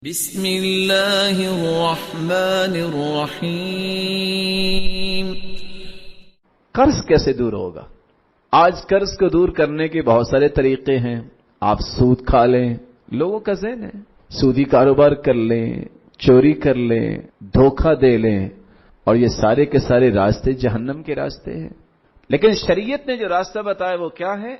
بسم اللہ الرحمن الرحیم۔ قرض کیسے دور ہوگا؟ آج قرض کو دور کرنے کے بہت سارے طریقے ہیں۔ آپ سود کھا لیں، لوگوں کا ذہن ہے سودی کاروبار کر لیں، چوری کر لیں، دھوکہ دے لیں، اور یہ سارے کے سارے راستے جہنم کے راستے ہیں۔ لیکن شریعت نے جو راستہ بتایا وہ کیا ہے؟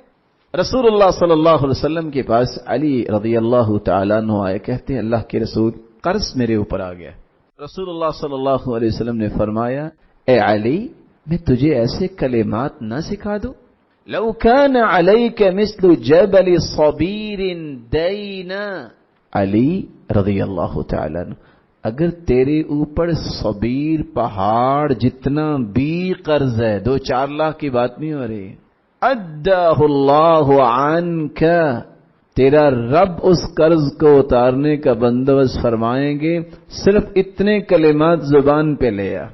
رسول اللہ صلی اللہ علیہ وسلم کے پاس علی رضی اللہ تعالیٰ عنہ آئے، کہتے ہیں اللہ کے رسول قرض میرے اوپر آ گیا۔ رسول اللہ صلی اللہ علیہ وسلم نے فرمایا، اے علی، میں تجھے ایسے کلمات نہ سکھا دوں؟ لو کان علیک مثل جبل صبیر دینا، علی رضی اللہ تعالیٰ عنہ، اگر تیرے اوپر صبیر پہاڑ جتنا بھی قرض ہے، 2-4 لاکھ کی بات نہیں ہو رہی، اداہ اللہ عنک، تیرا رب اس قرض کو اتارنے کا بندوبست فرمائیں گے، صرف اتنے کلمات زبان پہ لیا،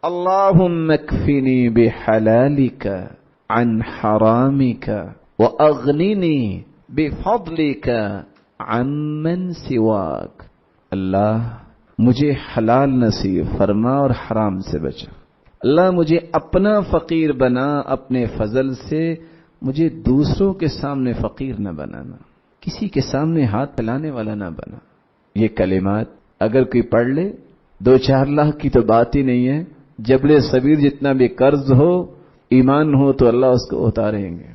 اللہم اکفنی بحلالک عن حرامک واغننی بفضلک عمن سواک، اللہ مجھے حلال نصیب فرما اور حرام سے بچا، اللہ مجھے اپنا فقیر بنا، اپنے فضل سے مجھے دوسروں کے سامنے فقیر نہ بنانا، کسی کے سامنے ہاتھ پھیلانے والا نہ بنا۔ یہ کلمات اگر کوئی پڑھ لے، 2-4 لاکھ کی تو بات ہی نہیں ہے، جبل صبیر جتنا بھی قرض ہو، ایمان ہو تو اللہ اس کو اتاریں گے۔